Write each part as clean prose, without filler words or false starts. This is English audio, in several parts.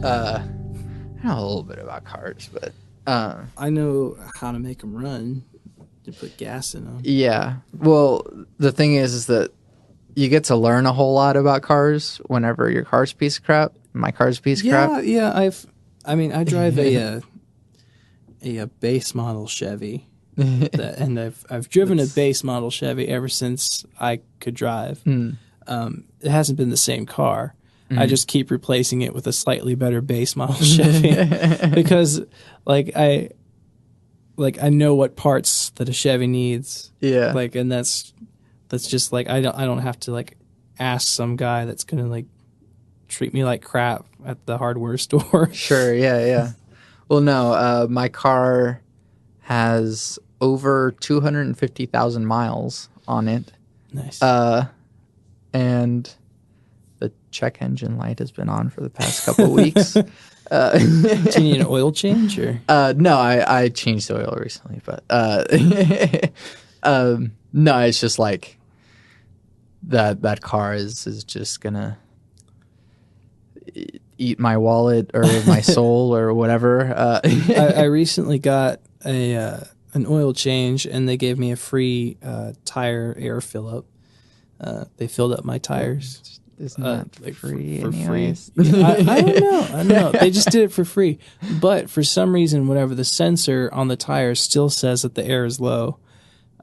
I know a little bit about cars, but I know how to make them run. To put gas in them. yeah. Well, the thing is that you get to learn a whole lot about cars whenever your car's a piece of crap. My car's a piece of crap. Yeah. I drive a base model Chevy, and I've driven a base model Chevy ever since I could drive. It hasn't been the same car. I just keep replacing it with a slightly better base model Chevy because, I know what parts that a Chevy needs. Yeah. And that's just I don't have to ask some guy that's gonna treat me like crap at the hardware store. Sure. Yeah. Well, no. My car has over 250,000 miles on it. Nice. And the check engine light has been on for the past couple of weeks. Do you need an oil change or? No, I changed the oil recently, but no, it's just that car is just gonna eat my wallet or my soul or whatever. I recently got an oil change, and they gave me a free tire air fill up. They filled up my tires. Isn't that free for anyways? free? Yeah, I don't know. They just did it for free. But for some reason, whatever, the sensor on the tire still says that the air is low.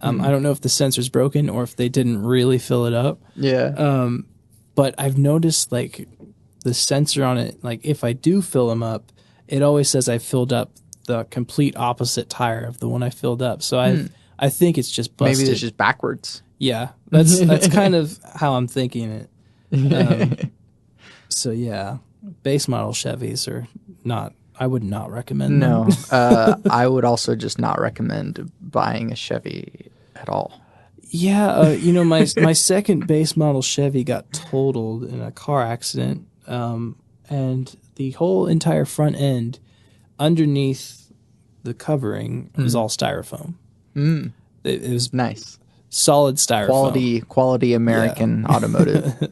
I don't know if the sensor's broken or if they didn't really fill it up. Yeah. But I've noticed the sensor on it, if I do fill them up, it always says I filled up the complete opposite tire of the one I filled up. So I think it's just busted. Maybe it's just backwards. Yeah, that's kind of how I'm thinking it. So yeah, base model Chevys are not. I would not recommend them. No, I would also just not recommend buying a Chevy at all. Yeah, my second base model Chevy got totaled in a car accident, and the whole entire front end, underneath the covering, was all styrofoam. It was nice, solid styrofoam, quality American automotive.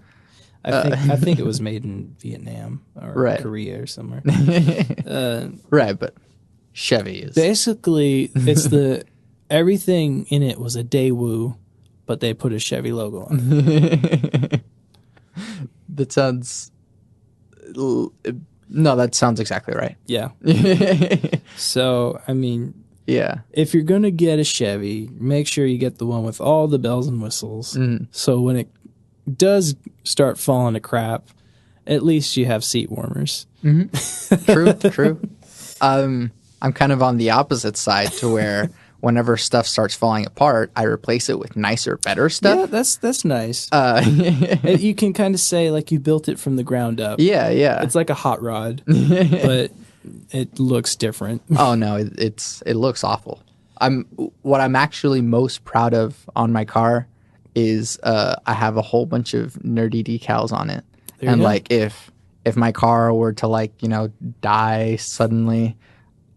I think it was made in Vietnam or Korea or somewhere. Right, but Chevy is basically it's everything in it was a Daewoo, but they put a Chevy logo on it. That sounds exactly right. Yeah. So yeah. If you're gonna get a Chevy, make sure you get the one with all the bells and whistles. So when it does start falling to crap, at least you have seat warmers. True. I'm kind of on the opposite side to where whenever stuff starts falling apart, I replace it with nicer, better stuff. Yeah, that's nice. You can kind of say you built it from the ground up. Yeah. It's like a hot rod, but it looks different. Oh no, it looks awful. What I'm actually most proud of on my car is I have a whole bunch of nerdy decals on it. And if my car were to die suddenly,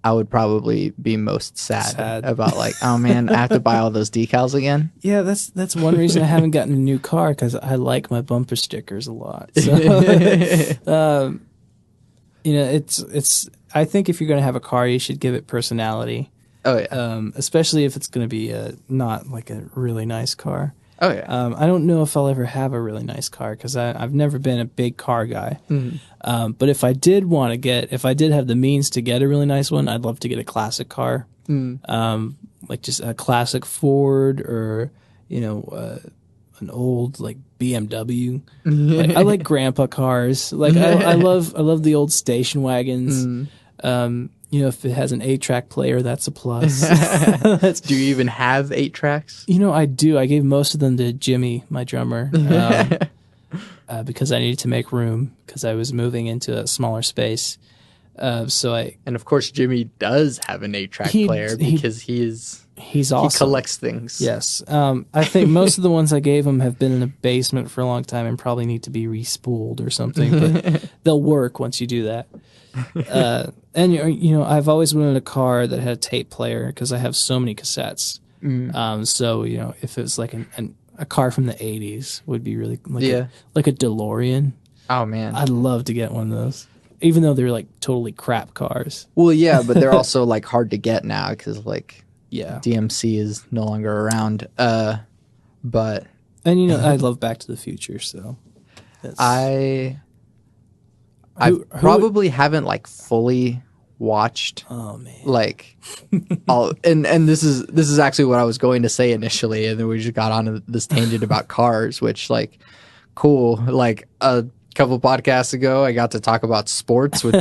I would probably be most sad. About oh man, I have to buy all those decals again. Yeah, that's one reason I haven't gotten a new car, because I like my bumper stickers a lot. So, it's. I think if you're going to have a car, you should give it personality. Oh yeah. Especially if it's going to be not a really nice car. Oh yeah. I don't know if I'll ever have a really nice car because I've never been a big car guy. But if I did have the means to get a really nice one, I'd love to get a classic car. Just a classic Ford or an old BMW. I like grandpa cars. I love the old station wagons. If it has an 8-track player, that's a plus. Do you even have 8 tracks? I do. I gave most of them to Jimmy, my drummer, because I needed to make room because I was moving into a smaller space. And of course, Jimmy does have an 8-track player because he's awesome. He collects things. Yes. I think most of the ones I gave him have been in a basement for a long time and probably need to be re-spooled or something, but they'll work once you do that. And I've always wanted a car that had a tape player because I have so many cassettes. So if it was a car from the 80s would be really like a DeLorean. Oh man, I'd love to get one of those. even though they're like totally crap cars. Well, yeah, but they're also like hard to get now because like Yeah. DMC is no longer around. But And you know, I love Back to the Future, so I Who- probably haven't like fully watched oh man. like all and this is actually what I was going to say initially, and then we just got on this tangent about cars, which like cool. Like a couple podcasts ago I got to talk about sports with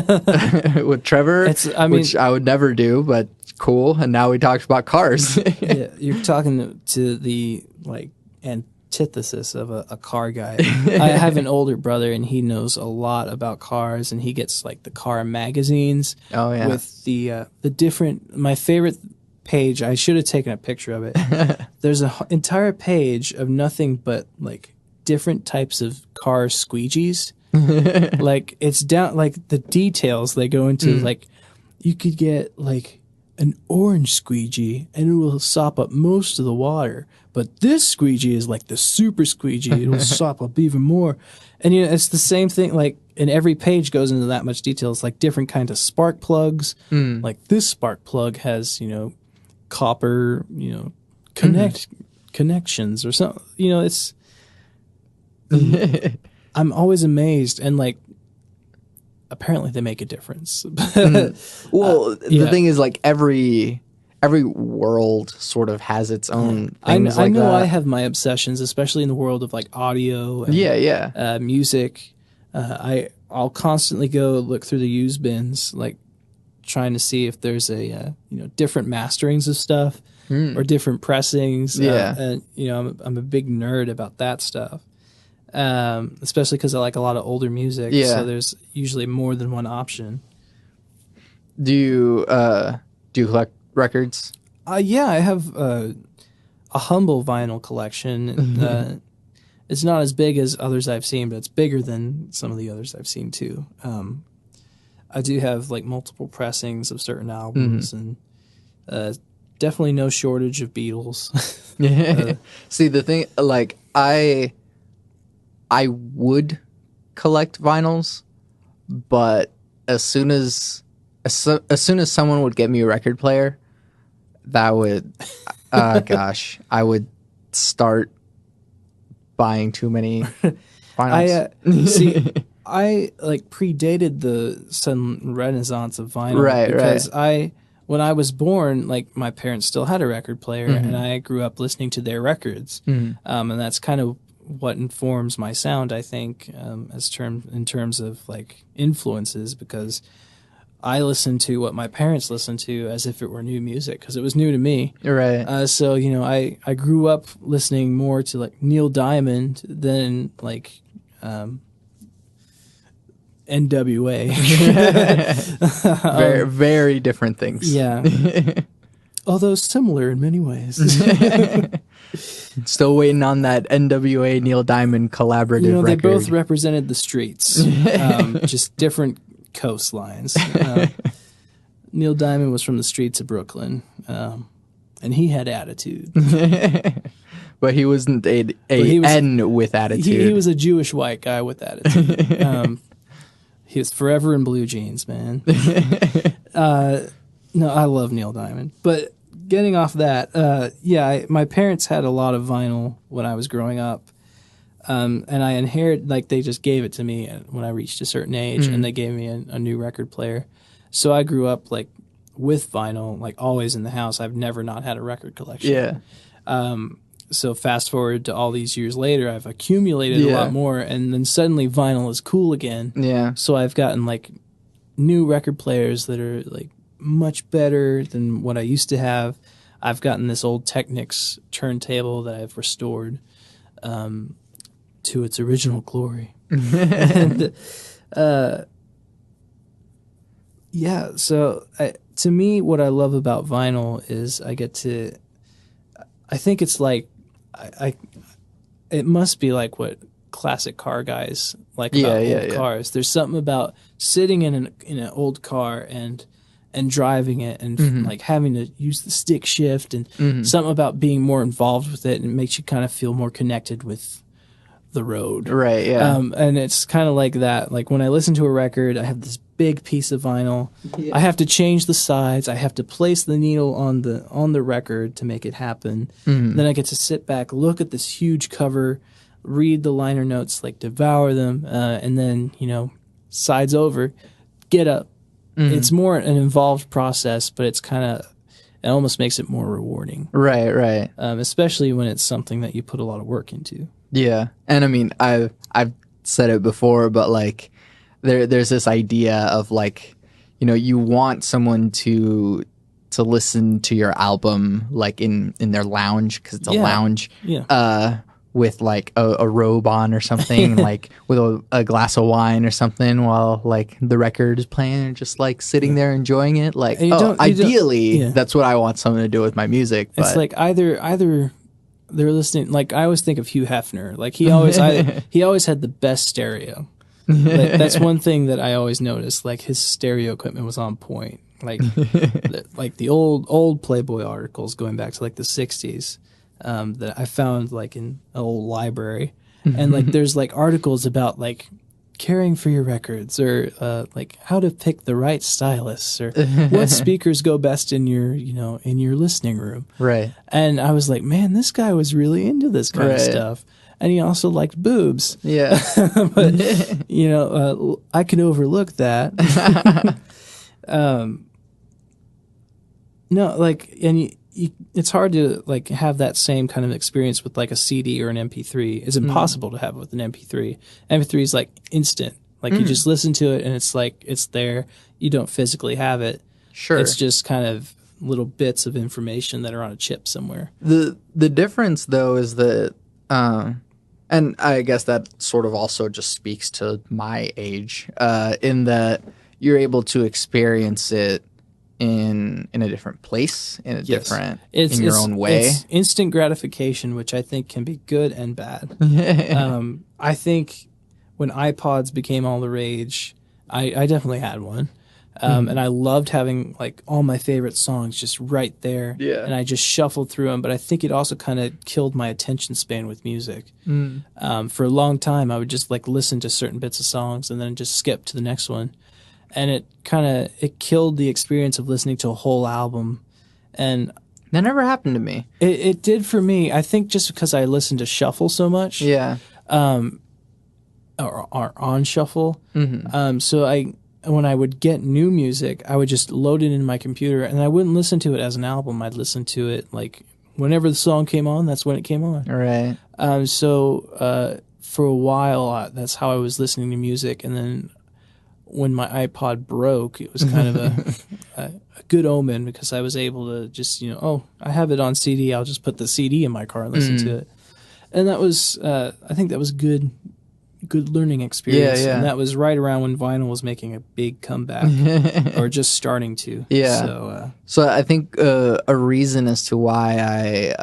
with Trevor, which I would never do, but cool. And now we talked about cars. Yeah, you're talking to the like antithesis of a car guy. I have an older brother, and he knows a lot about cars, and he gets like the car magazines. Oh yeah, with the different. My favorite page. I should have taken a picture of it. There's an entire page of nothing but like different types of car squeegees. Like it's down like the details they go into. Like you could get like an orange squeegee and it will sop up most of the water, but this squeegee is like the super squeegee. It will sop up even more. And you know, it's the same thing. Like, and every page goes into that much detail. It's like different kinds of spark plugs. Like this spark plug has, you know, copper, you know, connections or something. You know, it's. I'm always amazed, and like apparently they make a difference. Well, the thing is, like every world sort of has its own things. I like know that. I have my obsessions, especially in the world of like audio and music. I'll constantly go look through the used bins, like trying to see if there's a you know, different masterings of stuff or different pressings. And you know, I'm a big nerd about that stuff. Especially because I like a lot of older music, so there's usually more than one option. Do you collect records? Yeah, I have a humble vinyl collection. It's not as big as others I've seen, but it's bigger than some of the others I've seen too. I do have like multiple pressings of certain albums, and definitely no shortage of Beatles. See, the thing, like I would collect vinyls, but as soon as someone would get me a record player, that would, gosh, I would start buying too many vinyls. I like predated the sudden renaissance of vinyl because when I was born, like my parents still had a record player, and I grew up listening to their records, and that's kind of what informs my sound, I think, in terms of like influences, because I listen to what my parents listened to as if it were new music because it was new to me. Right. So, you know, I grew up listening more to like Neil Diamond than like NWA. Very, very different things. Yeah. Although similar in many ways. Still waiting on that NWA Neil Diamond collaborative You know, they record. both represented the streets, just different coastlines. Neil Diamond was from the streets of Brooklyn, and he had attitude. But he wasn't N with attitude. He was a Jewish white guy with attitude. He was forever in blue jeans, man. No, I love Neil Diamond. But getting off that, my parents had a lot of vinyl when I was growing up. And I inherited, like, they just gave it to me when I reached a certain age, and they gave me a new record player. So I grew up, like, with vinyl, like, always in the house. I've never not had a record collection. Yeah. So fast forward to all these years later, I've accumulated a lot more, and then suddenly vinyl is cool again. Yeah. So I've gotten, like, new record players that are, like, much better than what I used to have. I've gotten this old Technics turntable that I've restored to its original glory. And, so to me, what I love about vinyl is I think it's like, it must be like what classic car guys like about old cars. There's something about sitting in an old car and driving it and like having to use the stick shift and something about being more involved with it, and it makes you kind of feel more connected with the road. Right, yeah. And it's kind of like that. Like when I listen to a record, I have this big piece of vinyl. Yeah. I have to change the sides. I have to place the needle on the record to make it happen. Mm-hmm. Then I get to sit back, look at this huge cover, read the liner notes, like devour them, and then, sides over, get up. Mm-hmm. It's more an involved process, but it's it almost makes it more rewarding. Right. Especially when it's something that you put a lot of work into. Yeah. And I mean, I've said it before, but like there's this idea of like, you want someone to listen to your album like in their lounge, because it's a lounge. Yeah. With like a robe on or something, like with a glass of wine or something while like the record is playing, and just like sitting there enjoying it. Like, ideally, that's what I want someone to do with my music. But it's like either they're listening. Like I always think of Hugh Hefner. Like he always had the best stereo. Like, that's one thing that I always noticed. Like his stereo equipment was on point. Like like the old Playboy articles going back to like the 60s. That I found like in an old library, and like there's like articles about like caring for your records, or like how to pick the right stylus, or what speakers go best in your in your listening room. Right. And I was like, man, this guy was really into this kind of stuff, and he also liked boobs. Yeah. But I can overlook that. No, like, and it's hard to like have that same kind of experience with like a CD or an MP3. It's impossible to have with an MP3. MP3 is like instant. Like you just listen to it and it's like it's there. You don't physically have it. Sure. It's just kind of little bits of information that are on a chip somewhere. The difference though is that and I guess that sort of also just speaks to my age, in that you're able to experience it in a different place, in a different, in your own way. It's instant gratification, which I think can be good and bad. I think when iPods became all the rage, I definitely had one. And I loved having like all my favorite songs just right there. Yeah. And I just shuffled through them. But I think it also kind of killed my attention span with music. For a long time, I would just like listen to certain bits of songs and then just skip to the next one. And it killed the experience of listening to a whole album. And that never happened to me. It did for me. I think just because I listened to shuffle so much. Yeah. Or on shuffle. So when I would get new music, I would just load it in my computer, and I wouldn't listen to it as an album. I'd listen to it like whenever the song came on, that's when it came on. Right. So for a while, that's how I was listening to music. And then when my iPod broke, it was kind of a good omen, because I was able to just, I have it on CD. I'll just put the CD in my car and listen to it. And that was, I think that was good learning experience. Yeah. And that was right around when vinyl was making a big comeback, or just starting to. Yeah. So I think a reason as to why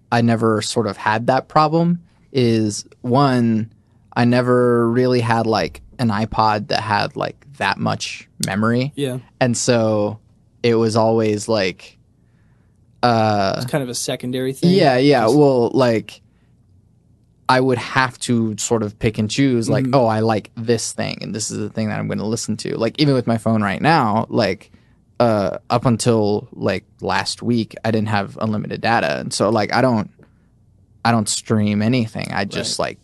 I never sort of had that problem is, one, I never really had like an iPod that had like that much memory. Yeah. And so it was always like it's kind of a secondary thing. Yeah. Well, like I would have to sort of pick and choose, like, oh, I like this thing, and this is the thing that I'm going to listen to. Like, even with my phone right now, like up until like last week, I didn't have unlimited data. And so like I don't stream anything. I just like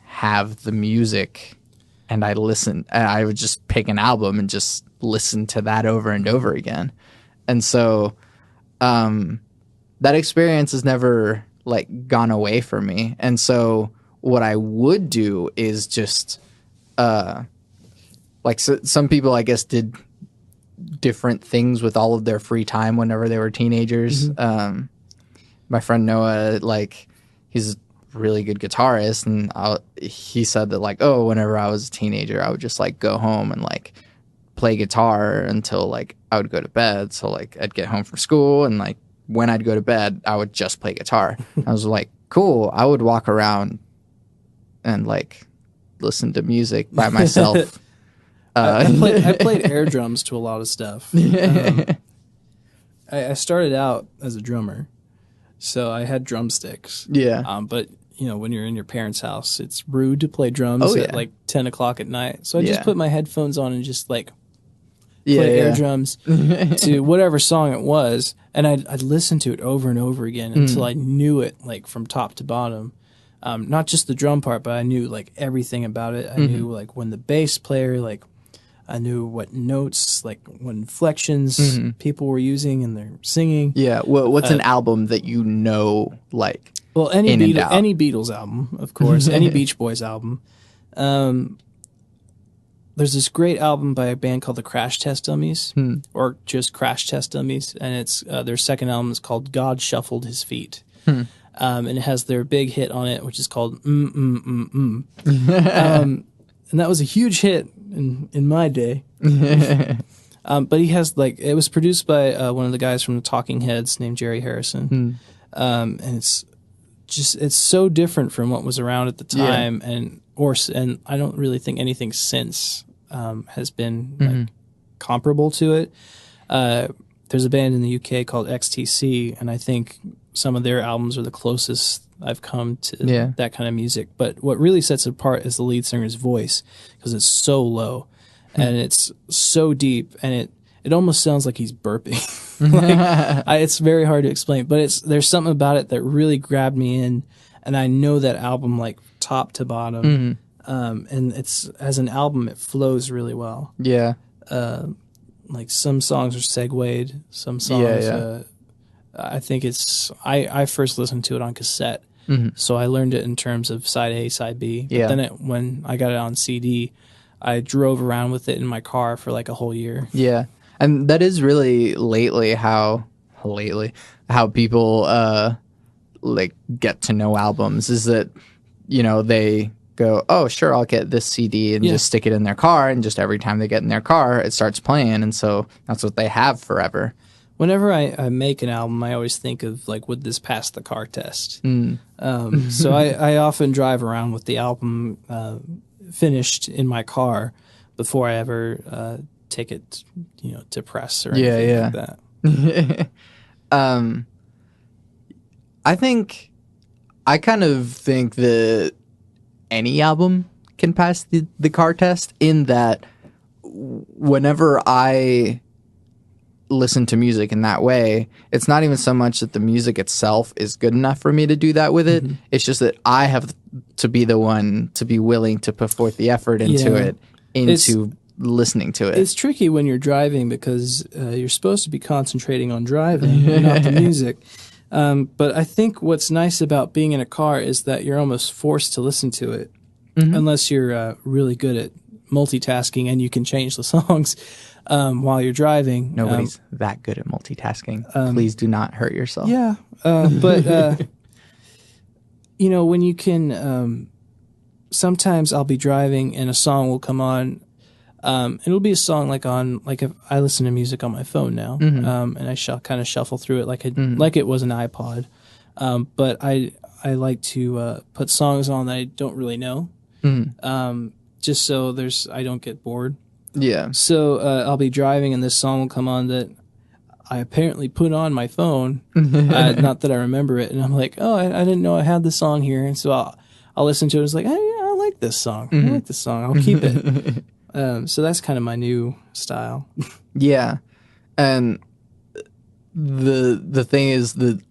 have the music, and I listen. I would just pick an album and just listen to that over and over again. And so that experience has never like gone away for me. And so what I would do is just some people, I guess, did different things with all of their free time whenever they were teenagers. My friend Noah, like, he's really good guitarist, and he said that like, oh, whenever I was a teenager, I would just like go home and like play guitar until like I would go to bed. So like I'd get home from school, and like when I'd go to bed, I would just play guitar. I was like, cool. I would walk around and like listen to music by myself. I played air drums to a lot of stuff. I started out as a drummer, so I had drumsticks. Yeah. But when you're in your parents' house, it's rude to play drums at like 10 o'clock at night. So I just put my headphones on and just like play air drums to whatever song it was. And I'd listen to it over and over again until I knew it like from top to bottom. Not just the drum part, but I knew like everything about it. I knew like when the bass player, like I knew what notes, like what inflections people were using and they're singing. Yeah. Well, what's an album that like? Well, any Beatles album, of course, any Beach Boys album. There's this great album by a band called the Crash Test Dummies, or just Crash Test Dummies, and it's their second album is called God Shuffled His Feet. And it has their big hit on it, which is called And that was a huge hit in my day. But he has it was produced by one of the guys from the Talking Heads named Jerry Harrison. And it's so different from what was around at the time, and I don't really think anything since has been like comparable to it. There's a band in the UK called XTC, and I think some of their albums are the closest I've come to that kind of music. But what really sets it apart is the lead singer's voice, because it's so low and it's so deep, and it almost sounds like he's burping. It's very hard to explain, but there's something about it that really grabbed me in, and I know that album like top to bottom. And it's, as an album, it flows really well. Yeah. Like some songs are segued, some songs. I think I first listened to it on cassette, so I learned it in terms of side A, side B. But then when I got it on CD, I drove around with it in my car for like a whole year. Yeah. And that is really how people like get to know albums, is that they go, oh sure, I'll get this CD and just stick it in their car, and just every time they get in their car it starts playing, and so that's what they have forever. Whenever I make an album, I always think of like, would this pass the car test? So I often drive around with the album finished in my car before I ever take it, to press or anything like that. I kind of think that any album can pass the car test, in that whenever I listen to music in that way, it's not even so much that the music itself is good enough for me to do that with it. It's just that I have to be the one to be willing to put forth the effort into listening to it. It's tricky when you're driving, because you're supposed to be concentrating on driving, not the music. But I think what's nice about being in a car is that you're almost forced to listen to it, unless you're really good at multitasking and you can change the songs while you're driving. Nobody's that good at multitasking. Please do not hurt yourself. Yeah, but when you can, sometimes I'll be driving and a song will come on. It'll be a song like if I listen to music on my phone now, and I kind of shuffle through it like it was an iPod. But I like to put songs on that I don't really know, just so I don't get bored. Yeah. So I'll be driving and this song will come on that I apparently put on my phone, not that I remember it, and I'm like, oh, I didn't know I had this on here, and so I'll listen to it. It's like, hey, I like this song. I like this song. I'll keep it. So that's kind of my new style. Yeah. And the thing is that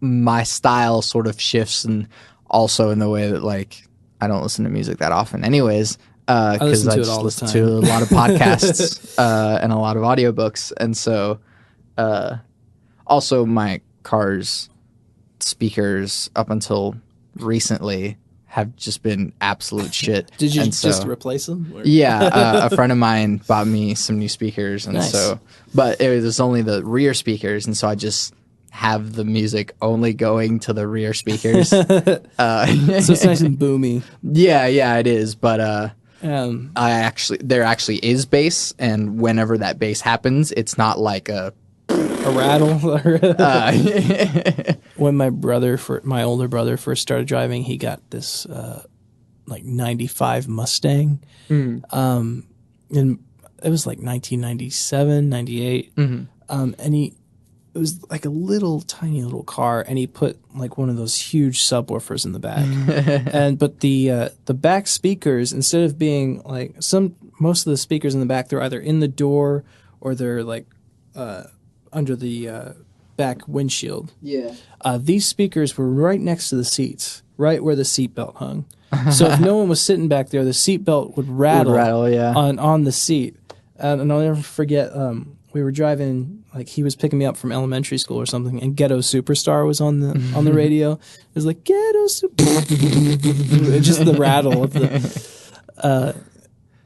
my style sort of shifts, and also in the way that like I don't listen to music that often anyways, because I just listen to a lot of podcasts and a lot of audiobooks. And so also my car's speakers up until recently have just been absolute shit. Did you just replace them? Or? Yeah, a friend of mine bought me some new speakers, and but it was only the rear speakers, and so I just have the music only going to the rear speakers. So it's nice and boomy. Yeah, it is. But there actually is bass, and whenever that bass happens, it's not like a rattle. When my older brother first started driving, he got this like 95 Mustang, and it was like 1997, 98, and it was like a little tiny little car, and he put like one of those huge subwoofers in the back. But the back speakers, instead of being like most of the speakers in the back, they're either in the door or they're like under the back windshield. Yeah. These speakers were right next to the seats, right where the seatbelt hung. So if no one was sitting back there, the seatbelt would rattle, yeah. on the seat. And I'll never forget, we were driving, like he was picking me up from elementary school or something, and Ghetto Superstar was on the radio. It was like, Ghetto Superstar. Just the rattle of the...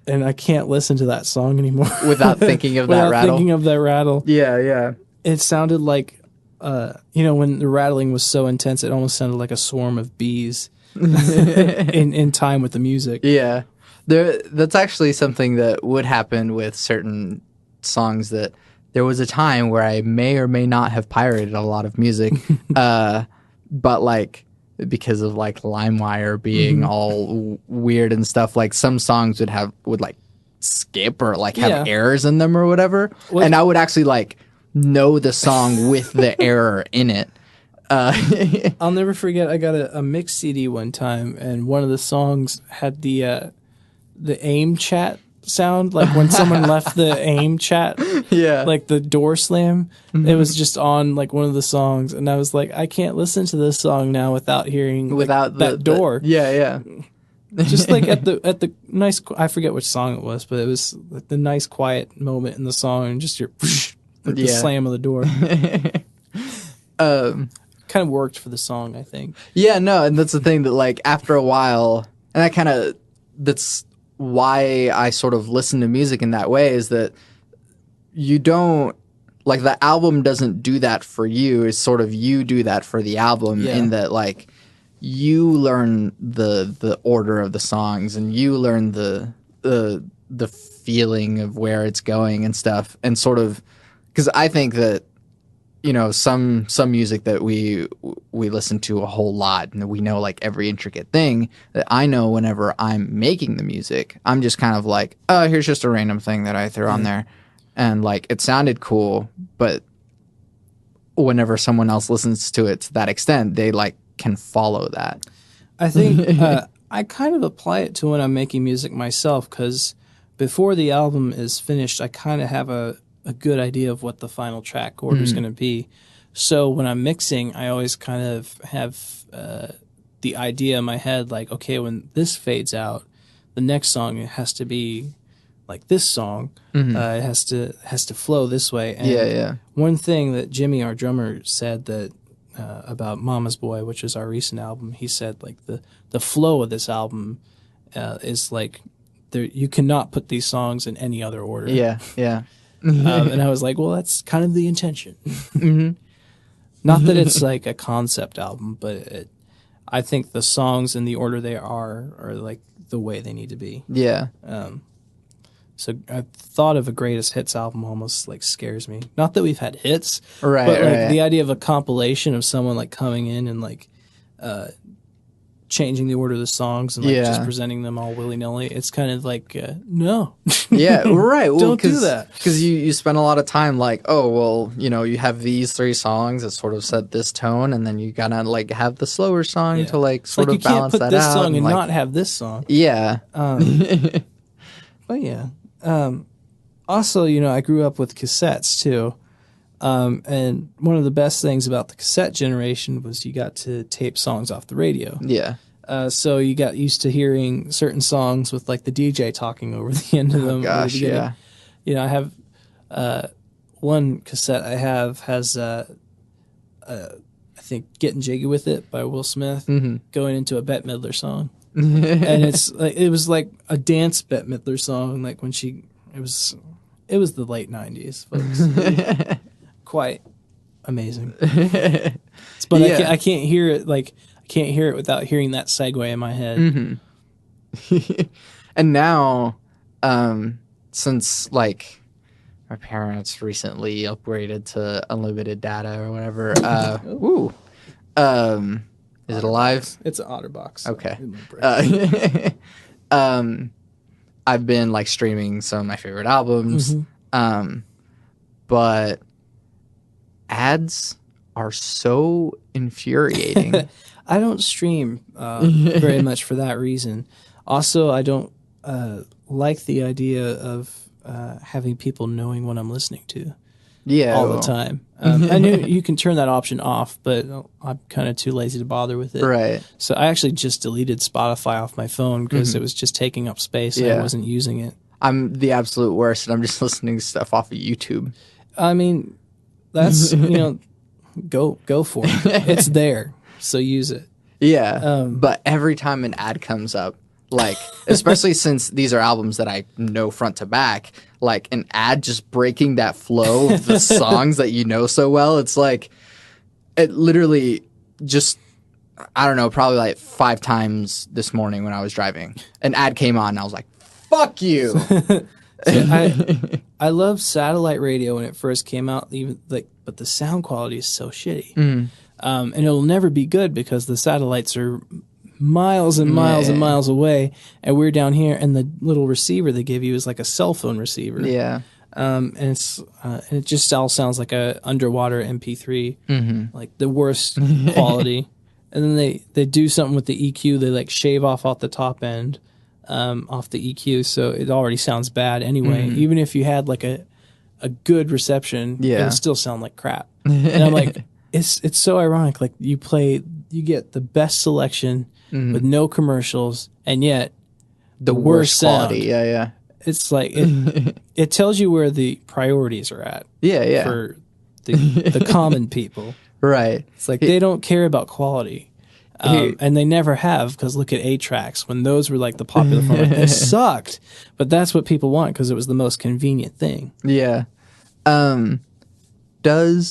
and I can't listen to that song anymore. Without thinking of that rattle? Without thinking of that rattle. Yeah, yeah. It sounded like, when the rattling was so intense, it almost sounded like a swarm of bees in time with the music. Yeah. That's actually something that would happen with certain songs, that there was a time where I may or may not have pirated a lot of music, but like because of like LimeWire being all weird and stuff, like some songs would like skip or like have errors in them or whatever, and I would actually like know the song with the error in it. I'll never forget, I got a mix CD one time, and one of the songs had the AIM chat sound, like when someone left the AIM chat, like the door slam. It was just on like one of the songs, and I was like, I can't listen to this song now without hearing that door. Just like at the nice, I forget which song it was, but it was like the nice quiet moment in the song, and just your like the slam of the door. Kind of worked for the song, I think. Yeah, no, and that's the thing, that like after a while, and that's why I sort of listen to music in that way, is that you don't, like, the album doesn't do that for you. It's sort of you do that for the album, in that like you learn the order of the songs, and you learn the feeling of where it's going and stuff, and sort of, because I think that, some music that we listen to a whole lot, and we know like every intricate thing, that I know whenever I'm making the music, I'm just kind of like, oh, here's just a random thing that I threw on there, and like it sounded cool, but whenever someone else listens to it to that extent, they like can follow that. I think I kind of apply it to when I'm making music myself, because before the album is finished, I kind of have a good idea of what the final track order is going to be. So when I'm mixing, I always kind of have the idea in my head, like, okay, when this fades out, the next song has to be like this song. It has to flow this way. And one thing that Jimmy, our drummer, said that about Mama's Boy, which is our recent album, he said like the flow of this album is like, you cannot put these songs in any other order. And I was like, well, that's kind of the intention. Not that it's like a concept album, but I think the songs in the order they are like the way they need to be. So I thought of a greatest hits album almost like scares me. Not that we've had hits, but like the idea of a compilation of someone like coming in and like changing the order of the songs and like just presenting them all willy-nilly. It's kind of like, no. Well, don't do that. Because you spend a lot of time like, oh, well, you have these 3 songs that sort of set this tone, and then you gotta like have the slower song to like sort of balance that out. You can't put this song and not have this song. But yeah. Also, I grew up with cassettes too. And one of the best things about the cassette generation was you got to tape songs off the radio. So you got used to hearing certain songs with like the DJ talking over the end of them. I have one cassette I have has I think "Getting Jiggy with It" by Will Smith going into a Bette Midler song, and it was like a dance Bette Midler song, like when it was the late '90s, folks. Quite amazing. But I can't hear it. Like I can't hear it without hearing that segue in my head. And now, since like my parents recently upgraded to unlimited data or whatever, is it alive? It's an OtterBox. Okay. I've been like streaming some of my favorite albums, but ads are so infuriating. I don't stream very much for that reason. Also, I don't like the idea of having people knowing what I'm listening to all the time. I know you can turn that option off, but I'm kind of too lazy to bother with it. Right. So I actually just deleted Spotify off my phone because it was just taking up space and I wasn't using it. I'm the absolute worst, and I'm just listening to stuff off of YouTube. I mean, that's, go for it. It's there, so use it. Yeah, but every time an ad comes up, like, especially since these are albums that I know front to back, like an ad just breaking that flow of the songs that you know so well, it's like, it literally just, I don't know, probably like 5 times this morning when I was driving, an ad came on and I was like, fuck you. I loved satellite radio when it first came out, but the sound quality is so shitty. And it'll never be good because the satellites are miles and miles and miles away, and we're down here, and the little receiver they give you is like a cell phone receiver. Yeah. And it just all sounds like a underwater MP3, like the worst quality. And then they do something with the EQ. They like shave off the top end, off the EQ, so it already sounds bad anyway. Even if you had like a good reception, it would still sound like crap. And I'm like, it's so ironic. Like you get the best selection with no commercials, and yet the worst quality. Sound. Yeah. It's like it tells you where the priorities are at. Yeah. For the common people. Right. It's like they don't care about quality. And they never have, because look at 8-tracks. When those were like the popular format, they sucked. But that's what people want because it was the most convenient thing. Yeah. Does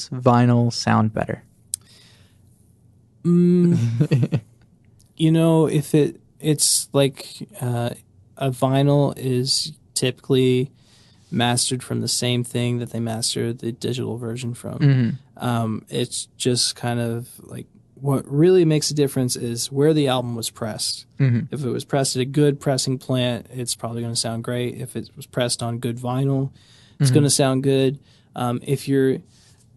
vinyl sound better? If it's like a vinyl is typically mastered from the same thing that they mastered the digital version from. It's just kind of like, what really makes a difference is where the album was pressed. If it was pressed at a good pressing plant, it's probably going to sound great. If it was pressed on good vinyl, it's going to sound good. If your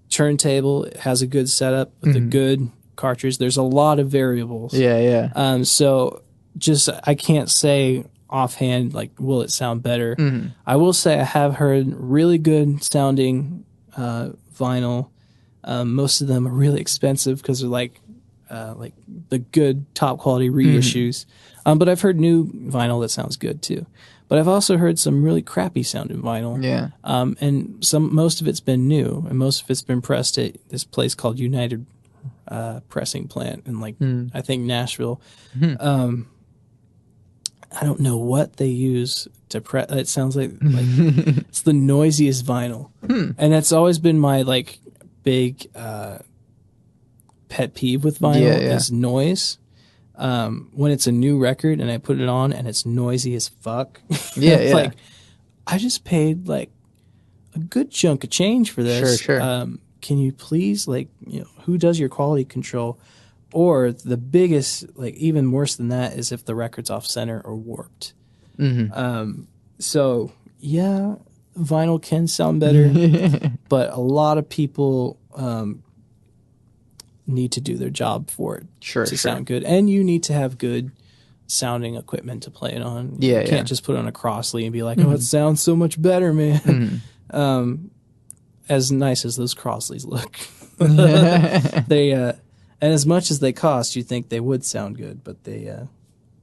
turntable has a good setup with a good cartridge, there's a lot of variables. Yeah. So just, I can't say offhand, like, will it sound better? I will say I have heard really good sounding vinyl. Most of them are really expensive because they're like the good top quality reissues. But I've heard new vinyl that sounds good too. But I've also heard some really crappy sounding vinyl. Yeah. And most of it's been new, and most of it's been pressed at this place called United Pressing Plant in I think Nashville. I don't know what they use to press. It sounds like it's the noisiest vinyl, and that's always been my like big pet peeve with vinyl is noise. When it's a new record and I put it on and it's noisy as fuck. It's like, I just paid like a good chunk of change for this. Sure. Can you please, who does your quality control? Or the biggest, like even worse than that, is if the record's off center or warped. So yeah, vinyl can sound better, but a lot of people need to do their job for it to sound good, and you need to have good sounding equipment to play it on. You can't just put it on a Crossley and be like, "Oh, it sounds so much better, man." As nice as those Crossleys look, they and as much as they cost, you think they would sound good, but they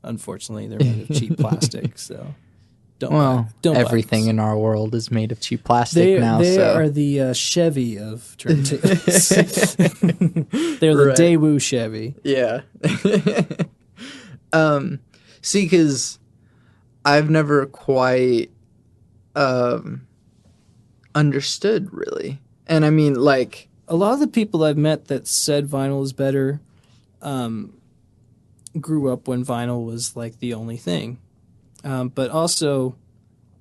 unfortunately they're made of cheap plastic. So don't everything in our world is made of cheap plastic now. They are the Chevy of turntables. They're the Daewoo Chevy. Yeah. See, because I've never quite understood really, and I mean, like, a lot of the people I've met that said vinyl is better grew up when vinyl was like the only thing. But also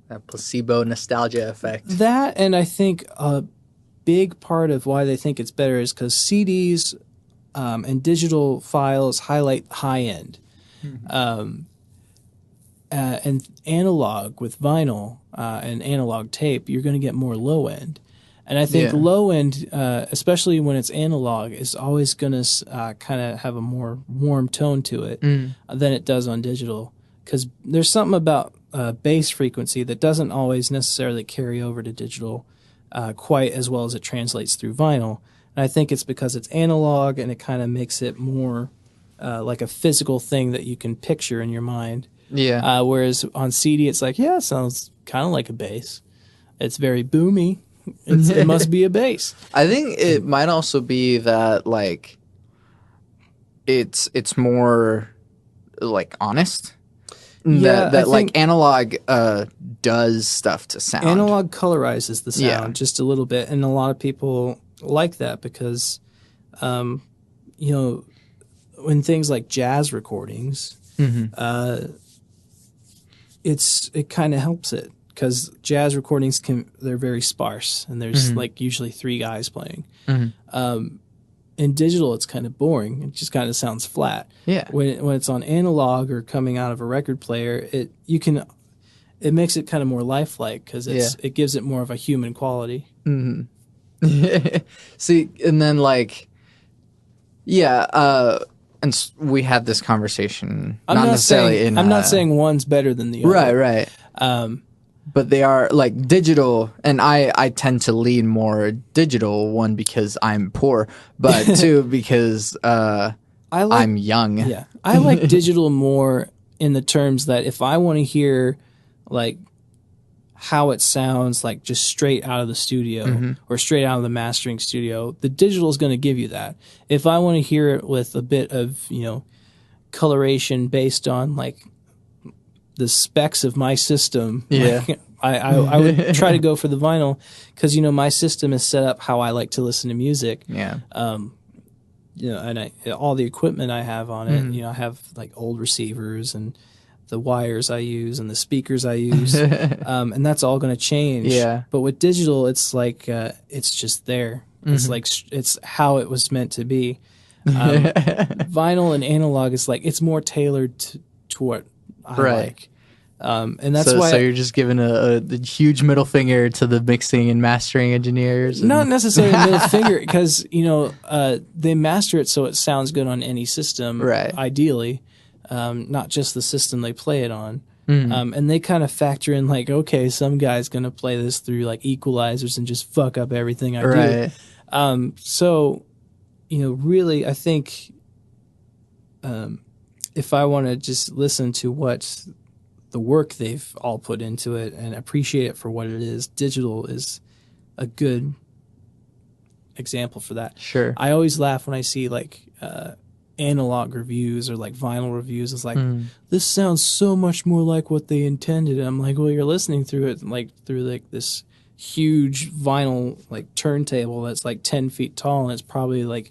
that placebo nostalgia effect. That, and I think a big part of why they think it's better is because CDs and digital files highlight high end. And analog with vinyl and analog tape, you're going to get more low end. And I think low end, especially when it's analog, is always going to kind of have a more warm tone to it than it does on digital. Because there's something about bass frequency that doesn't always necessarily carry over to digital quite as well as it translates through vinyl. And I think it's because it's analog and it kind of makes it more like a physical thing that you can picture in your mind. Yeah. Whereas on CD, it's like, yeah, it sounds kind of like a bass. It's very boomy. It must be a bass. I think it might also be that like it's more like honest. Yeah, that like analog does stuff to sound. Analog colorizes the sound just a little bit, and a lot of people like that because, you know, when things like jazz recordings, it kind of helps it. Because jazz recordings they're very sparse, and there's like usually 3 guys playing. In digital, it's kind of boring. It just kind of sounds flat. Yeah. When it's on analog or coming out of a record player, it makes it kind of more lifelike because it gives it more of a human quality. See, and then like, and we had this conversation. I'm not saying one's better than the other. Right. But they are like digital, and I tend to lean more digital, one because I'm poor, but two because I'm young. Yeah, I like digital more in the terms that if I want to hear like how it sounds like just straight out of the studio or straight out of the mastering studio, the digital is going to give you that. If I want to hear it with a bit of, you know, coloration based on like the specs of my system, like, I would try to go for the vinyl because, you know, my system is set up how I like to listen to music. Yeah. You know, and all the equipment I have on it, you know, I have like old receivers and the wires I use and the speakers I use, and that's all going to change. Yeah. But with digital, it's like it's just there. It's like it's how it was meant to be. Vinyl and analog is like it's more tailored to what I like. And that's why. So you're just giving a huge middle finger to the mixing and mastering engineers. Not necessarily middle finger, because you know they master it so it sounds good on any system. Right. Ideally, not just the system they play it on. And they kind of factor in like, okay, some guy's gonna play this through like equalizers and just fuck up everything I do. So, you know, really, I think if I want to just listen to what the work they've all put into it and appreciate it for what it is, digital is a good example for that. Sure. I always laugh when I see like analog reviews or like vinyl reviews. It's like, this sounds so much more like what they intended. And I'm like, well, you're listening through it like through like this huge vinyl like turntable that's like 10 feet tall, and it's probably like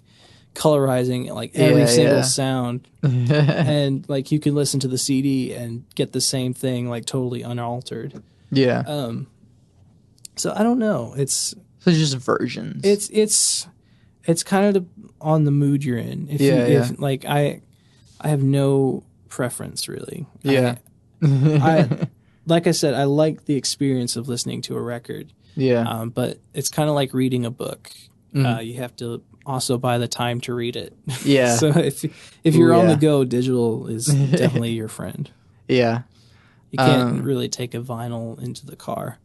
colorizing like every single sound. And like you can listen to the CD and get the same thing like totally unaltered. So I don't know, it's just versions. It's kind of on the mood you're in. If like I have no preference really. I like I said, I like the experience of listening to a record. But it's kind of like reading a book. You have to also buy the time to read it. So if you're on the go, digital is definitely your friend. You can't really take a vinyl into the car.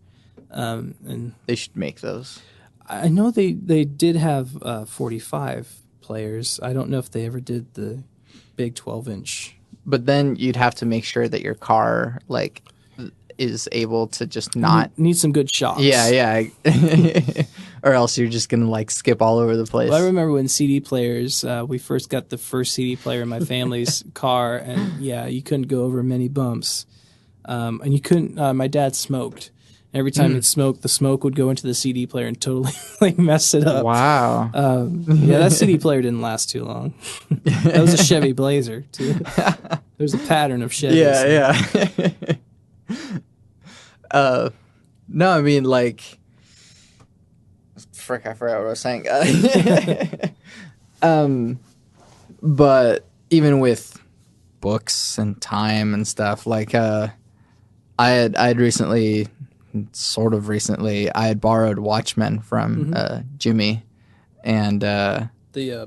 And they should make those. I know they did have 45 players. I don't know if they ever did the big 12-inch. But then you'd have to make sure that your car like is able to just not need some good shocks. Or else you're just gonna like skip all over the place. Well, I remember when CD players, we first got the first CD player in my family's car, and you couldn't go over many bumps, and you couldn't. My dad smoked. Every time he'd smoke, the smoke would go into the CD player and totally like mess it up. Wow. That CD player didn't last too long. That was a Chevy Blazer too. There's a pattern of Chevys. No, I mean like, frick, I forgot what I was saying. But even with books and time and stuff, like I had recently sort of recently. I had borrowed Watchmen from Jimmy, and the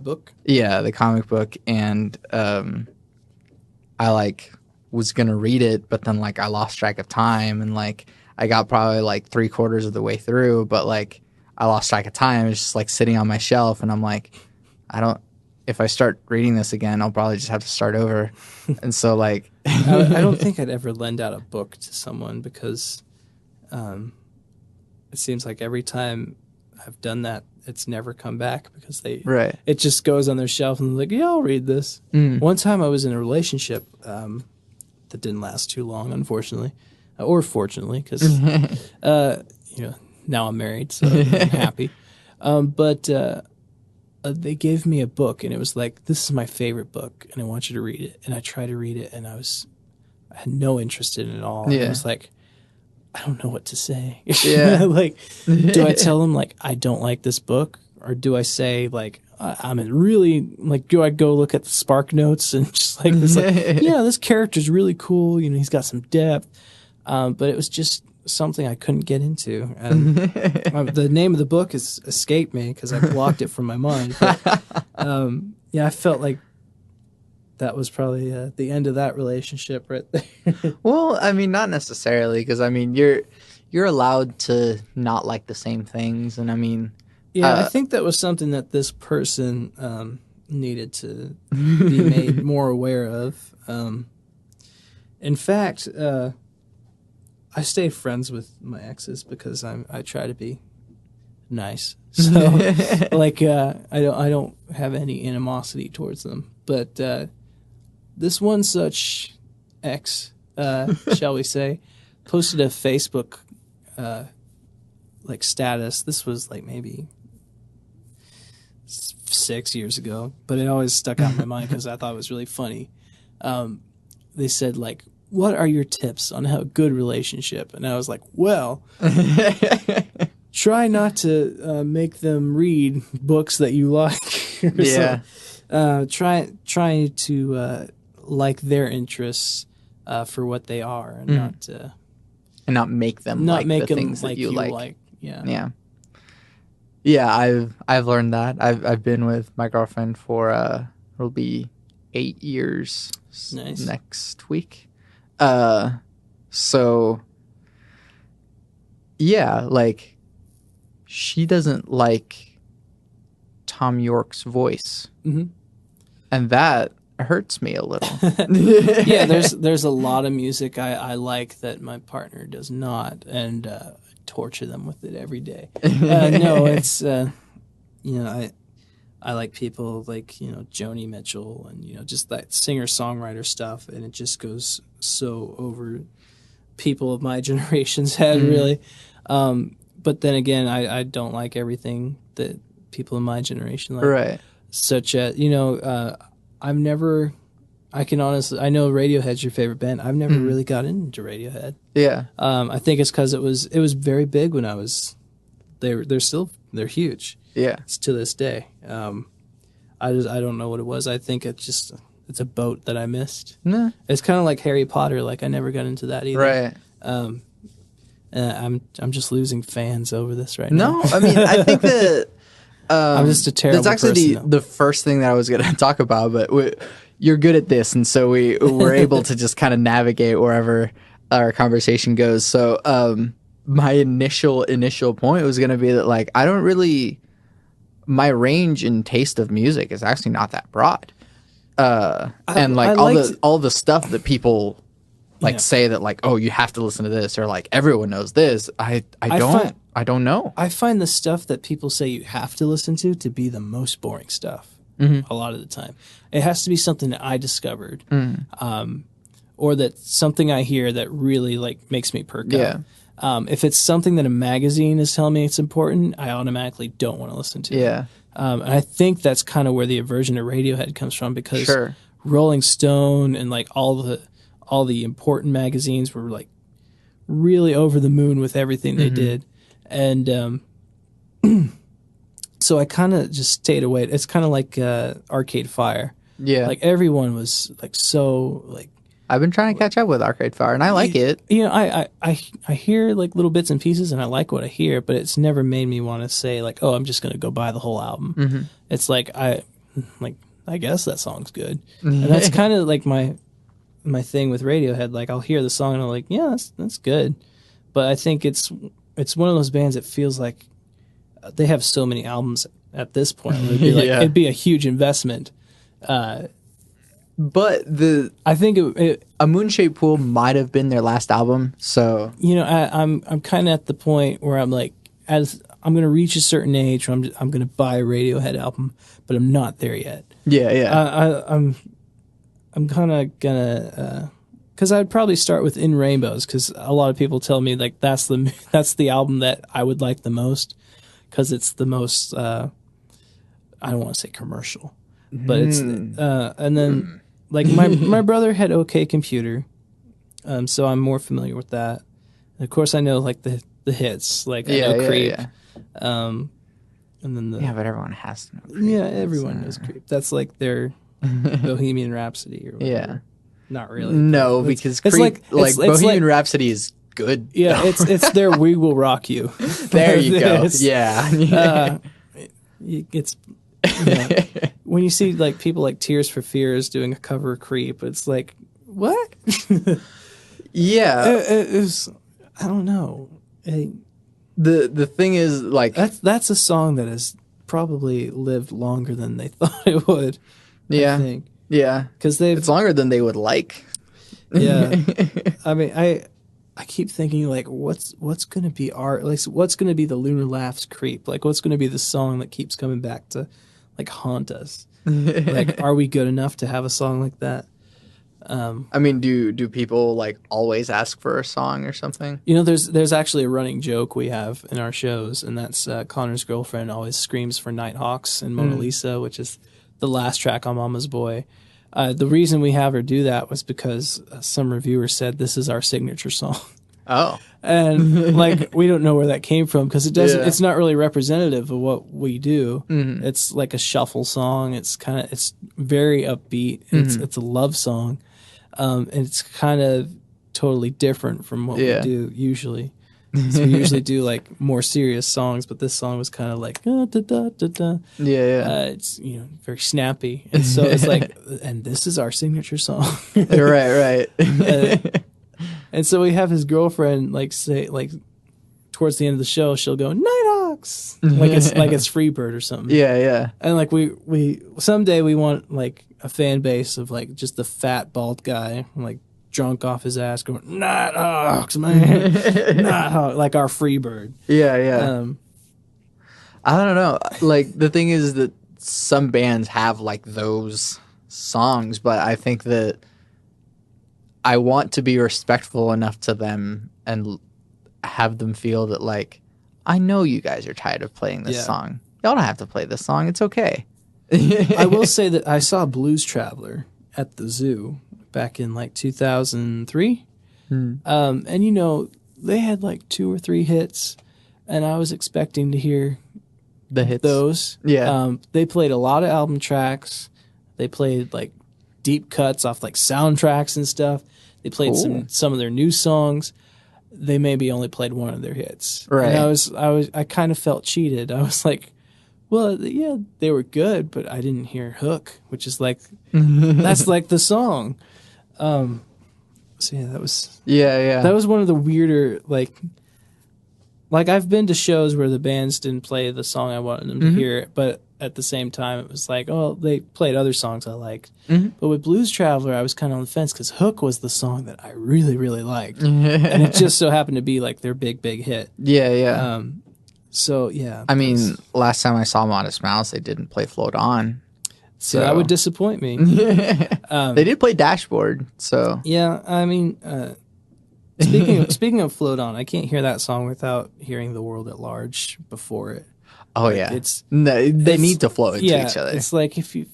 book. Yeah, the comic book, and I like was gonna read it, but then like I lost track of time, and like I got probably like 3/4 of the way through, but like I lost track of time. It's just like sitting on my shelf, and I'm like, if I start reading this again, I'll probably just have to start over. And so like, I don't think I'd ever lend out a book to someone because it seems like every time I've done that, it's never come back because it just goes on their shelf and they're like, yeah, I'll read this. One time I was in a relationship that didn't last too long, unfortunately, or fortunately, because now I'm married, so I'm happy. But they gave me a book, and it was like, this is my favorite book, and I want you to read it. And I tried to read it, and I had no interest in it at all. Yeah. And I was like, I don't know what to say. Yeah. Like, do I tell them, like, I don't like this book? Or do I say, like, I'm really, like, do I go look at the Spark Notes and just, like, this, like, yeah, this character's really cool. He's got some depth. But it was just something I couldn't get into. And the name of the book has escaped me because I blocked it from my mind. But, yeah, I felt like that was probably the end of that relationship right there. Well, I mean, not necessarily, because I mean, you're allowed to not like the same things, and I mean, yeah, I think that was something that this person needed to be made more aware of. In fact, I stay friends with my exes because I try to be nice. So, like, I don't have any animosity towards them. But this one such ex, shall we say, posted a Facebook like status. This was like maybe 6 years ago, but it always stuck out in my mind because I thought it was really funny. They said, like, what are your tips on how a good relationship? And I was like, well, try not to make them read books that you like. Yeah. Try to like their interests for what they are, and not make them like the things that you like. Yeah. Yeah. Yeah, I've learned that. I've been with my girlfriend for it'll be 8 years next week. So yeah, like she doesn't like Tom York's voice. Mm-hmm. And that hurts me a little. Yeah, there's a lot of music I like that my partner does not, and torture them with it every day. No, it's I like people like Joni Mitchell and just that singer-songwriter stuff, and it just goes so over people of my generation's head, really. But then again, I don't like everything that people in my generation like. Right. Such as I know Radiohead's your favorite band. I've never really got into Radiohead. Yeah. I think it's because it was very big when I was. They're huge. Yeah. It's to this day. I don't know what it was. I think it's a boat that I missed. Nah. It's kind of like Harry Potter. Like I never got into that either. Right. I'm just losing fans over this right now. No, I mean I think that I'm just a terrible person. That's actually the first thing that I was going to talk about, but you're good at this, and so we're able to just kind of navigate wherever our conversation goes. So my initial point was going to be that like I don't really, my range and taste of music is actually not that broad, and like all the stuff that people say that like, oh, you have to listen to this, or like everyone knows this. I don't know. I find the stuff that people say you have to listen to be the most boring stuff. A lot of the time, it has to be something that I discovered, or that something I hear that really like makes me perk up. If it's something that a magazine is telling me it's important, I automatically don't want to listen to it. And I think that's kind of where the aversion to Radiohead comes from, because Rolling Stone and like all the important magazines were like really over the moon with everything they did, and so I kind of just stayed away. It's kind of like Arcade Fire. Yeah, like everyone was like so like I've been trying to catch up with Arcade Fire, and I like it. You know, I hear like little bits and pieces, and I like what I hear, but it's never made me want to say like, oh, I'm just gonna go buy the whole album. Mm-hmm. It's like I guess that song's good, and that's kind of like my thing with Radiohead. Like I'll hear the song and I'm like, yeah, that's good, but I think it's one of those bands that feels like they have so many albums at this point. It'd be like it'd be a huge investment. But I think A Moon-Shaped Pool might have been their last album, so you know, I'm kind of at the point where I'm like, as I'm going to reach a certain age, where I'm going to buy a Radiohead album, but I'm not there yet. Yeah. I'm kind of gonna, because I'd probably start with In Rainbows, because a lot of people tell me like that's the album that I would like the most, because it's the most I don't want to say commercial, but it's and then. Like my brother had OK Computer, so I'm more familiar with that. And of course, I know like the hits, like I know Creep, and then but everyone has to know Creep. Yeah, everyone knows Creep. That's like their Bohemian Rhapsody or whatever. Yeah, not really. No, because Creep, it's Bohemian Rhapsody is good. Yeah, it's their We Will Rock You. There you go. Yeah, it's. Yeah. When you see like people like Tears for Fears doing a cover of Creep, it's like, what? Yeah, it was. I don't know. The thing is, like, that's a song that has probably lived longer than they thought it would. Yeah, I think. Yeah, because it's longer than they would like. Yeah, I mean, I keep thinking like, what's gonna be what's gonna be the Lunar Laughs Creep? Like, what's gonna be the song that keeps coming back to like haunt us? Like, are we good enough to have a song like that? I mean, do people like always ask for a song or something? You know, there's actually a running joke we have in our shows, and that's Connor's girlfriend always screams for Nighthawks and Mona Lisa, which is the last track on Mama's Boy. The reason we have her do that was because some reviewer said this is our signature song. Oh. And like, we don't know where that came from, because it's not really representative of what we do. Mm-hmm. It's like a shuffle song. It's very upbeat. Mm-hmm. It's a love song. And it's kind of totally different from what we do usually. So we usually do like more serious songs, but this song was kind of like da, da, da, da. It's very snappy, and so it's like, and this is our signature song. Right. And so we have his girlfriend like say like towards the end of the show, she'll go Nighthawks, like it's Freebird or something. Yeah. And like we someday we want like a fan base of like just the fat bald guy like drunk off his ass going Nighthawks, man, Nighthawks, like our Freebird. Yeah. I don't know. Like, the thing is that some bands have like those songs, but I think that I want to be respectful enough to them and have them feel that, like, I know you guys are tired of playing this song. Y'all don't have to play this song. It's okay. I will say that I saw Blues Traveler at the zoo back in like 2003. And they had like 2 or 3 hits, and I was expecting to hear the hits. Those. Yeah. They played a lot of album tracks. They played like deep cuts off like soundtracks and stuff. They played some of their new songs. They maybe only played one of their hits. Right. And I kind of felt cheated. I was like, well, yeah, they were good, but I didn't hear Hook, which is like that's like the song. So yeah, that was that was one of the weirder like I've been to shows where the bands didn't play the song I wanted them to hear, but at the same time it was like, oh, they played other songs I liked. But with Blues Traveler, I was kind of on the fence because Hook was the song that I really, really liked, and it just so happened to be like their big hit. Yeah. So yeah, I mean, last time I saw Modest Mouse, they didn't play Float On. So that would disappoint me. They did play Dashboard, so yeah. I mean, speaking of Float On, I can't hear that song without hearing The World at Large before it. Oh like, yeah, they need to flow into each other. It's like if you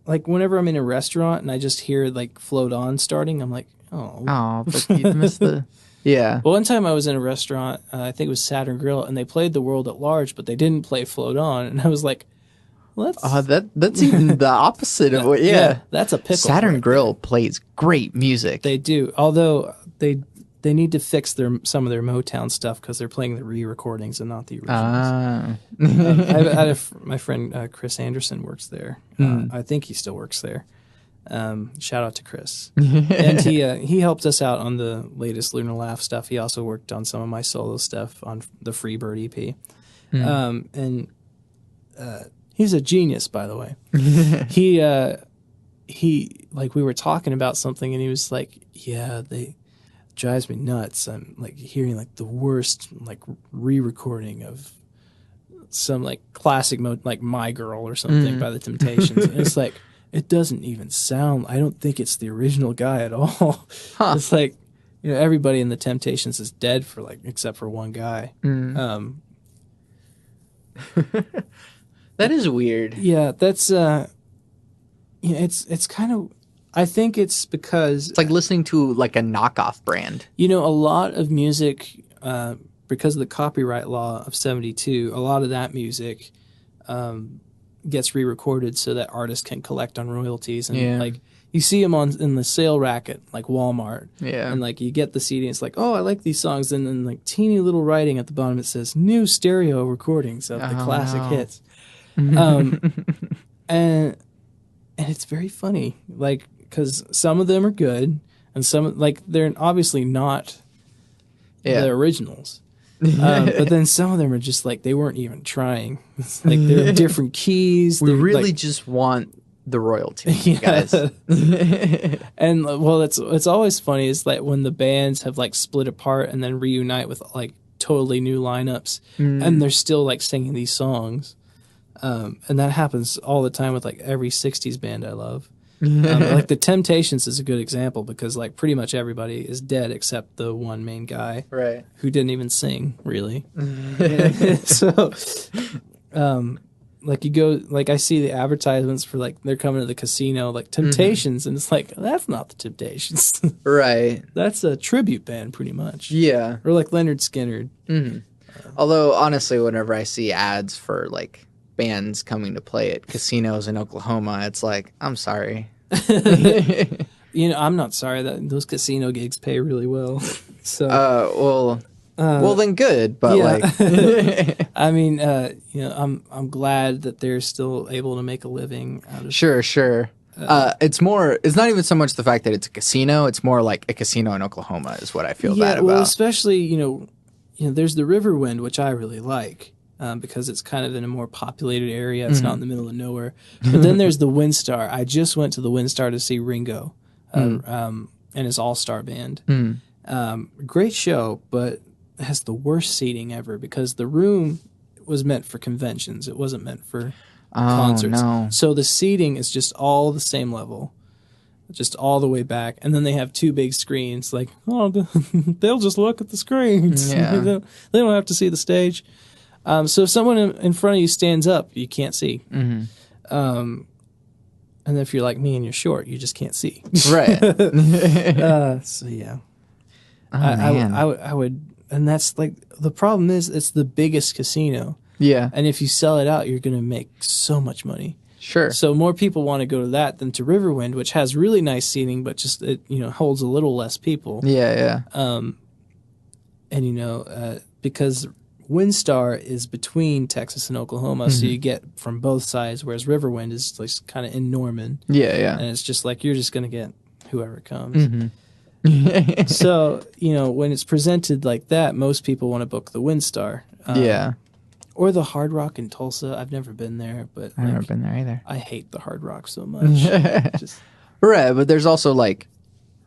like whenever I'm in a restaurant and I just hear like Float On starting, I'm like, oh, but you missed the. Yeah. Well, one time I was in a restaurant, I think it was Saturn Grill, and they played The World at Large, but they didn't play Float On, and I was like, Well, that's that's even the opposite of what. Yeah, that's a pickle. Saturn right Grill plays great music. They do, although they need to fix some of their Motown stuff because they're playing the re-recordings and not the originals. My friend Chris Anderson works there. I think he still works there. Shout out to Chris. And he helped us out on the latest Lunar Laugh stuff. He also worked on some of my solo stuff on the Freebird EP. And he's a genius, by the way. He like we were talking about something and he was like, yeah, they drives me nuts. I'm like hearing like the worst like re-recording of some like classic mode like My Girl or something by the Temptations. And it's like it doesn't even sound, I don't think it's the original guy at all. It's like, you know, everybody in the Temptations is dead for like except for one guy. That is weird. Yeah, that's it's kind of, I think it's because it's like listening to like a knockoff brand. You know, a lot of music because of the copyright law of 72, a lot of that music gets re-recorded so that artists can collect on royalties. And like you see them in the sale rack at like Walmart. Yeah. And like you get the CD and it's like, oh, I like these songs. And then like teeny little writing at the bottom, it says new stereo recordings of the classic hits. And it's very funny, like, because some of them are good and some, like, they're obviously not the originals. But then some of them are just like they weren't even trying. It's like they're different keys. We really like, just want the royalty, guys. And well, it's always funny is like when the bands have like split apart and then reunite with like totally new lineups, and they're still like singing these songs. And that happens all the time with like every '60s band I love. Like the Temptations is a good example because like pretty much everybody is dead except the one main guy, right? Who didn't even sing really. So, like you go, like I see the advertisements for like they're coming to the casino, like Temptations, and it's like that's not the Temptations, right? That's a tribute band, pretty much. Yeah, or like Leonard Skinner. Although honestly, whenever I see ads for like bands coming to play at casinos in Oklahoma, it's like, I'm sorry. You know, I'm not sorry that those casino gigs pay really well. So, well then good, but like, I mean, you know, I'm glad that they're still able to make a living out of Sure. It's not even so much the fact that it's a casino, it's more like a casino in Oklahoma is what I feel bad about. Well, especially, you know, there's the Riverwind, which I really like. Because it's kind of in a more populated area. It's not in the middle of nowhere. But then there's the Windstar. I just went to the Windstar to see Ringo and his all-star band. Great show, but it has the worst seating ever because the room was meant for conventions. It wasn't meant for concerts. No. So the seating is just all the same level, just all the way back. And then they have two big screens. Like, oh, they'll just look at the screens. Yeah. They don't have to see the stage. So if someone in front of you stands up, you can't see. And if you're like me and you're short, you just can't see. Right. So yeah. I would, and that's like the problem is it's the biggest casino. Yeah. And if you sell it out, you're going to make so much money. Sure. So more people want to go to that than to Riverwind, which has really nice seating, but just it holds a little less people. Yeah. And because Windstar is between Texas and Oklahoma, so you get from both sides, whereas Riverwind is like kind of in Norman. Yeah. And it's just like you're just going to get whoever comes. So, when it's presented like that, most people want to book the Windstar. Or the Hard Rock in Tulsa. I've never been there, but I've never been there either. I hate the Hard Rock so much. Right, but there's also like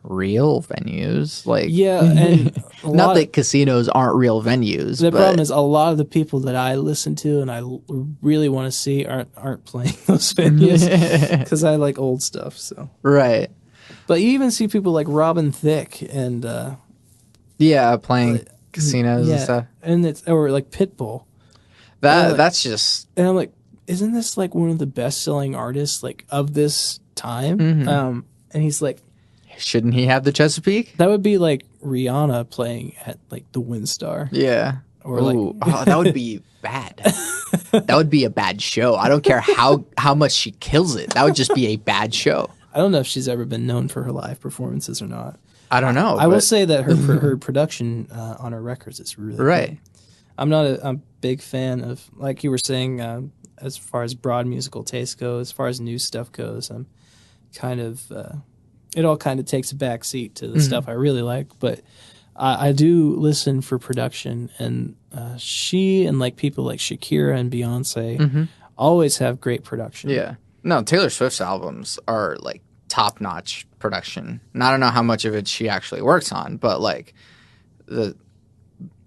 real venues, like and not that casinos aren't real venues. The problem is a lot of the people that I listen to and I really want to see aren't playing those venues because I like old stuff. So right, but you even see people like Robin Thicke and playing casinos and stuff, and or like Pitbull. That's just, and I'm like, isn't this like one of the best-selling artists like of this time? And he's like, shouldn't he have the Chesapeake? That would be like Rihanna playing at like the Windstar. Yeah. Or that would be bad. that would be a bad show. I don't care how much she kills it. That would just be a bad show. I don't know if she's ever been known for her live performances or not. I don't know. I will say that her production on her records is really good. I'm not a big fan of, like you were saying, as far as broad musical taste goes, as far as new stuff goes, I'm kind of, it all kind of takes a back seat to the stuff I really like, but I do listen for production, and she and like people like Shakira and Beyonce always have great production. Yeah. No, Taylor Swift's albums are like top-notch production. And I don't know how much of it she actually works on, but like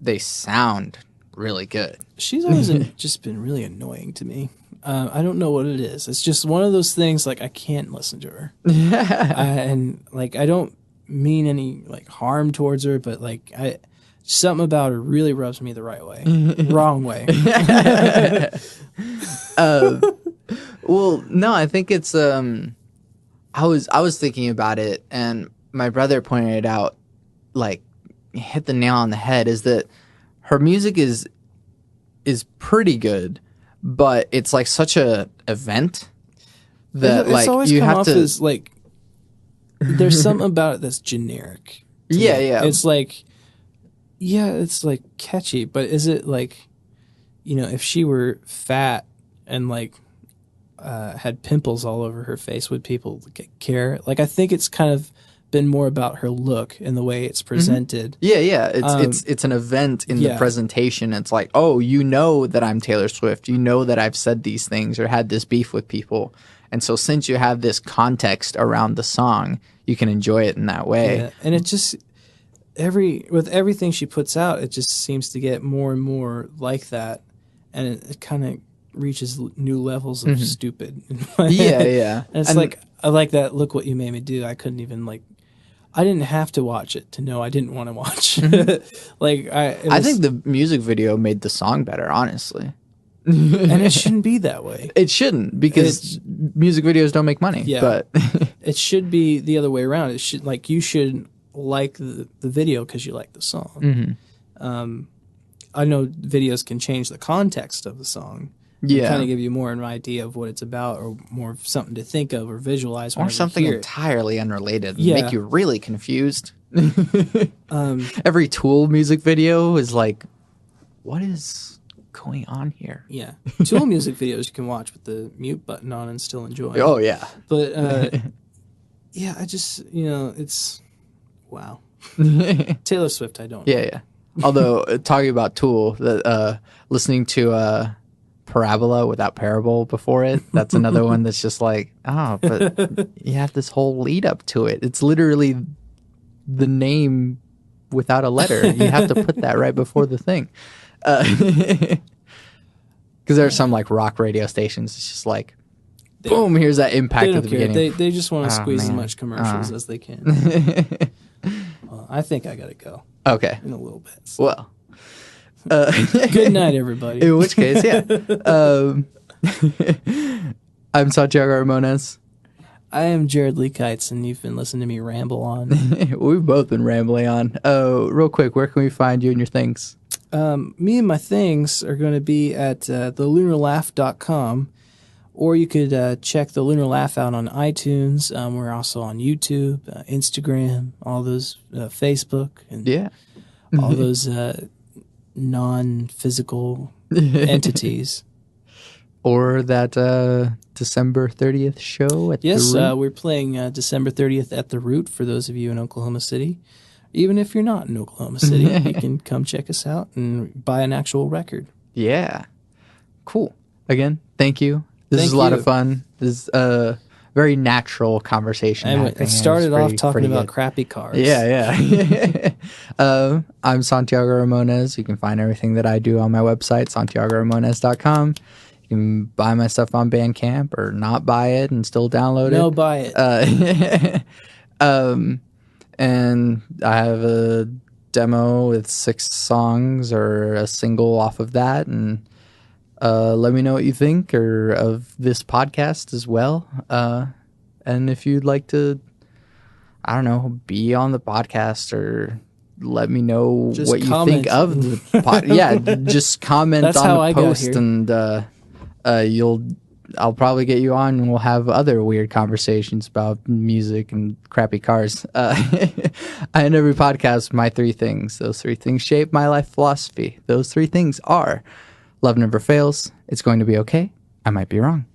they sound really good. She's always just been really annoying to me. I don't know what it is. It's just one of those things, like, I can't listen to her. And like, I don't mean any like harm towards her, but like, something about her really rubs me the right way. Wrong way. Well, no, I think it's I was thinking about it, and my brother pointed it out, like, hit the nail on the head, is that her music is pretty good, but it's like such a event that it's always you have to, as like, there's something about it that's generic. Yeah. It's like, it's like catchy, but is it like, if she were fat and like had pimples all over her face, would people care? Like, I think it's kind of been more about her look and the way it's presented. Yeah. It's an event in the presentation. It's like, oh, that I'm Taylor Swift. That I've said these things or had this beef with people. And so since you have this context around the song, you can enjoy it in that way. Yeah. And it just, with everything she puts out, it just seems to get more and more like that. And it kind of reaches new levels of stupid. Yeah. And it's like, I like that. Look what you made me do. I couldn't even I didn't have to watch it to know I didn't want to watch. I think the music video made the song better, honestly. And it shouldn't be that way. It shouldn't, because music videos don't make money. Yeah. But it should be the other way around. It should, like, you should like the video because you like the song. I know videos can change the context of the song. Yeah. Kind of give you more of an idea of what it's about, or more something to think of or visualize. Or something entirely unrelated. Yeah. Make you really confused. Every Tool music video is like, what is going on here? Yeah. Tool music videos you can watch with the mute button on and still enjoy. Oh, yeah. But, I just, it's, wow. Taylor Swift, I don't know. Yeah. Although, talking about Tool, listening to Parabola without Parable before it, that's another one that's just like, but you have this whole lead up to it. It's literally the name without a letter. You have to put that right before the thing. Because there are some like rock radio stations, it's just like, boom, here's that impact at the beginning. They just want to squeeze as much commercials as they can. Well, I think I got to go. Okay. In a little bit. So. Well. Good night, everybody. In which case, yeah. I'm Santiago Ramones. I am Jared Lee Kites, and you've been listening to me ramble on. We've both been rambling on. Real quick, where can we find you and your things? Me and my things are going to be at thelunarlaugh.com, or you could check The Lunar Laugh out on iTunes. We're also on YouTube, Instagram, all those, Facebook, and all those non-physical entities. Or that December 30th show at the Root? Yes, we're playing December 30th at the Root for those of you in Oklahoma City. Even if you're not in Oklahoma City, you can come check us out and buy an actual record. Yeah. Cool. Again, thank you. This is a lot of fun. This is a very natural conversation. And it started off talking about crappy cars. Yeah. I'm Santiago Ramones. You can find everything that I do on my website, santiagoramones.com. You can buy my stuff on Bandcamp or not buy it and still download it. No, buy it. And I have a demo with 6 songs or a single off of that, and let me know what you think of this podcast as well. And if you'd like to, I don't know, be on the podcast or let me know just what comment. you think of the podcast. Yeah, just comment That's on how the I post got here. and I'll probably get you on and we'll have other weird conversations about music and crappy cars. I end every podcast with my 3 things. Those 3 things shape my life philosophy. Those 3 things are: love never fails. It's going to be okay. I might be wrong.